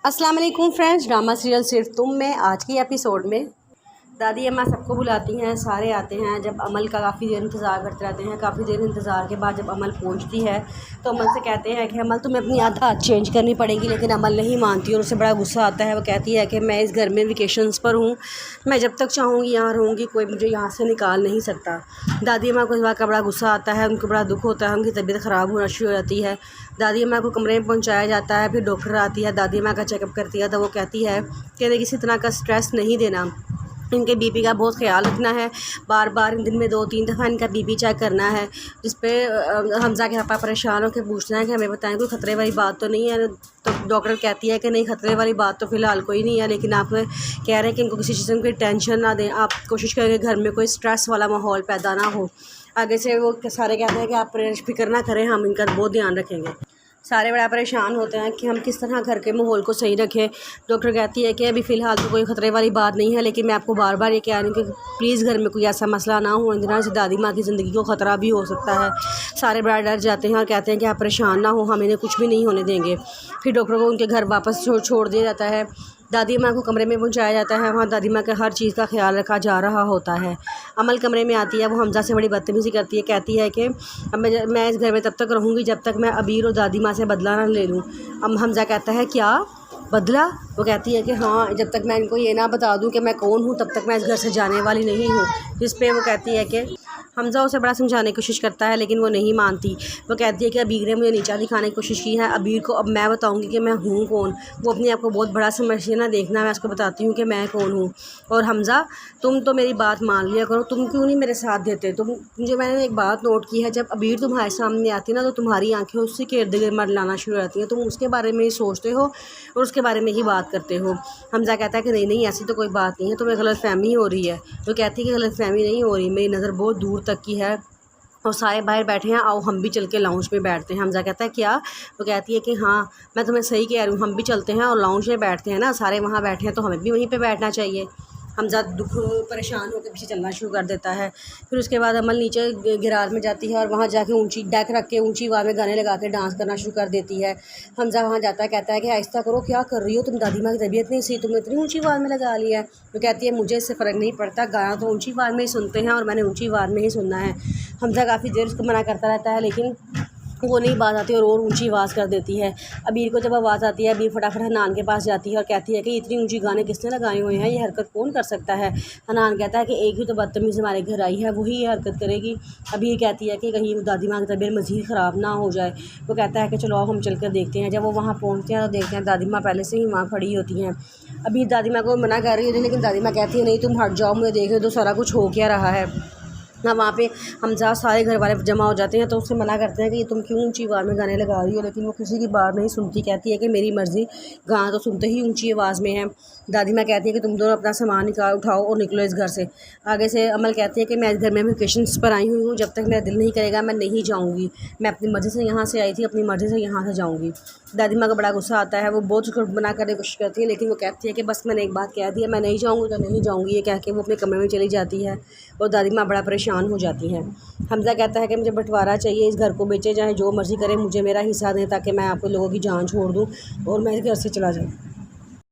अस्सलाम वालेकुम friends, drama serial सिर्फ तुम में आज की एपिसोड में दादी अम्मा सबको बुलाती हैं। सारे आते हैं। जब अमल का काफ़ी देर इंतज़ार करते रहते हैं। काफ़ी देर इंतज़ार के बाद जब अमल पहुंचती है तो अमल से कहते हैं कि अमल तुम्हें अपनी आदत चेंज करनी पड़ेगी, लेकिन अमल नहीं मानती और उसे बड़ा गुस्सा आता है। वो कहती है कि मैं इस घर में वेकेशंस पर हूँ, मैं जब तक चाहूँगी यहाँ रहूँगी, कोई मुझे यहाँ से निकाल नहीं सकता। दादी अम्मा को इस बात का बड़ा गुस्सा आता है, उनको बड़ा दुख होता है, उनकी तबीयत ख़राब होना शुरू हो जाती है। दादी अम्मा को कमरे में पहुँचाया जाता है। फिर डॉक्टर आती है, दादी अम्मा का चेकअप करती है तो वो कहती है कि किसी तरह का स्ट्रेस नहीं देना, इनके बीपी का बहुत ख्याल रखना है, बार बार दिन में 2-3 दफ़ा इनका बीपी चेक करना है। जिस पे हमज़ा के पापा परेशान होकर पूछते हैं कि हमें बताएं कोई ख़तरे वाली बात तो नहीं है। तो डॉक्टर कहती है कि नहीं, ख़तरे वाली बात तो फ़िलहाल कोई नहीं है, लेकिन आप कह रहे हैं कि इनको किसी चीज़ की टेंशन ना दें, आप कोशिश करेंगे घर में कोई स्ट्रेस वाला माहौल पैदा ना हो। आगे से वो सारे कहते हैं कि आप फिक्र ना करें, हम इनका बहुत ध्यान रखेंगे। सारे बड़ा परेशान होते हैं कि हम किस तरह घर के माहौल को सही रखें। डॉक्टर कहती है कि अभी फ़िलहाल तो कोई ख़तरे वाली बात नहीं है, लेकिन मैं आपको बार बार ये कह रही हूँ कि प्लीज़ घर में कोई ऐसा मसला ना हो, इन तरह से दादी माँ की ज़िंदगी को ख़तरा भी हो सकता है। सारे बड़ा डर जाते हैं और कहते हैं कि आप परेशान ना हो, हम इन्हें कुछ भी नहीं होने देंगे। फिर डॉक्टर को उनके घर वापस छोड़ दिया जाता है। दादी माँ को कमरे में पहुंचाया जाता है। वहाँ दादी माँ का हर चीज़ का ख्याल रखा जा रहा होता है। अमल कमरे में आती है, वो हमज़ा से बड़ी बदतमीज़ी करती है, कहती है कि अब मैं इस घर में तब तक रहूँगी जब तक मैं अबीर और दादी माँ से बदला ना ले लूँ। अब हमज़ा कहता है क्या बदला? वो कहती है कि हाँ, जब तक मैं इनको ये ना बता दूँ कि मैं कौन हूँ तब तक मैं इस घर से जाने वाली नहीं हूँ। जिस पे वो कहती है कि हमज़ा उसे बड़ा समझाने की कोशिश करता है, लेकिन वो नहीं मानती। वो कहती है कि अबीर ने मुझे नीचा दिखाने की कोशिश की है, अबीर को अब मैं बताऊंगी कि मैं हूँ कौन। वो अपने आप को बहुत बड़ा समझती है ना, देखना मैं उसको बताती हूँ कि मैं कौन हूँ। और हमज़ा, तुम तो मेरी बात मान लिया करो, तुम क्यों नहीं मेरे साथ देते? मुझे मैंने एक बात नोट की है, जब अबीर तुम्हारे सामने आती ना तो तुम्हारी आँखें उससे के इर्द गिर्द लाना शुरू हो जाती हैं। तुम उसके बारे में ही सोचते हो और उसके बारे में ही बात करते हो। हमज़ा कहता है कि नहीं नहीं, ऐसी तो कोई बात नहीं है, तुम्हें गलतफ़हमी हो रही है। वो कहती है कि गलतफ़हमी नहीं हो रही, मेरी नज़र बहुत दूर तक की है और सारे बाहर बैठे हैं, आओ हम भी चल के लाउंज में बैठते हैं। हमज़ा कहता है क्या? वो कहती है कि हाँ, मैं तुम्हें सही कह रही हूँ, हम भी चलते हैं और लाउंज में बैठते हैं ना, सारे वहाँ बैठे हैं तो हमें भी वहीं पे बैठना चाहिए। हमज़ा दुख परेशान होकर पीछे चलना शुरू कर देता है। फिर उसके बाद अमल नीचे गिरार में जाती है और वहाँ जाके ऊंची डेक रख के ऊंची आवाज़ में गाने लगा के डांस करना शुरू कर देती है। हमज़ा वहाँ जाता है, कहता है कि आहिस्ता करो, क्या कर रही हो तुम? दादी माँ की तबीयत नहीं सही, तुमने इतनी ऊंची आवाज़ में लगा लिया है। वो कहती है मुझे इससे फ़र्क नहीं पड़ता, गाना तो ऊंची आवाज़ में ही सुनते हैं और मैंने ऊंची आवाज़ में ही सुनना है। हमज़ा काफ़ी देर उसको मना करता रहता है, लेकिन वो नहीं बात आती और ऊंची आवाज़ कर देती है। अबीर को जब आवाज़ आती है, अबीर फटाफट हनान के पास जाती है और कहती है कि इतनी ऊंची गाने किसने लगाए हुए हैं, ये हरकत कौन कर सकता है? हनान कहता है कि एक ही तो बदतमीज़ हमारे घर आई है, वही ये हरकत करेगी। अबीर कहती है कि कहीं दादी माँ की तबीयत मज़ीद ख़राब ना हो जाए। वो कहता है कि चलो हम चल कर देखते हैं। जब वो वहाँ पहुँचते हैं तो देखते हैं दादी माँ पहले से ही वहाँ खड़ी होती हैं। अबीर दादी माँ को मना कर रही होती है, लेकिन दादी माँ कहती है नहीं, तुम हट जाओ, मुझे देखने दो सारा कुछ हो क्या रहा है ना। वहाँ पे हमज़ा सारे घर वाले जमा हो जाते हैं तो उससे मना करते हैं कि तुम क्यों ऊंची आवाज़ में गाने लगा रही हो, लेकिन वो किसी की बात नहीं सुनती। कहती है कि मेरी मर्ज़ी, गाना तो सुनते ही ऊंची आवाज़ में है। दादी माँ कहती है कि तुम दोनों अपना सामान उठाओ और निकलो इस घर से। आगे से अमल कहती है कि मैं इस घर में वेकेशंस पर आई हुई हूँ, जब तक मेरा दिल नहीं करेगा मैं नहीं जाऊँगी। मैं अपनी मर्ज़ी से यहाँ से आई थी, अपनी मर्ज़ी से यहाँ से जाऊँगी। दादी माँ को बड़ा गुस्सा आता है, वो बहुत उसको मना करने की कोशिश करती है, लेकिन वो कहती है कि बस मैंने एक बात कह दी है, मैं नहीं जाऊँगी तो नहीं जाऊँगी। ये कह के वो अपने कमरे में चली जाती है और दादी माँ बड़ा परेशान हो जाती है। हमज़ा कहता है कि मुझे बंटवारा चाहिए, इस घर को बेचे चाहे जो मर्ज़ी करें, मुझे मेरा हिस्सा दें ताकि मैं आप लोगों की जान छोड़ दूँ और मैं इस घर से चला जाऊँ।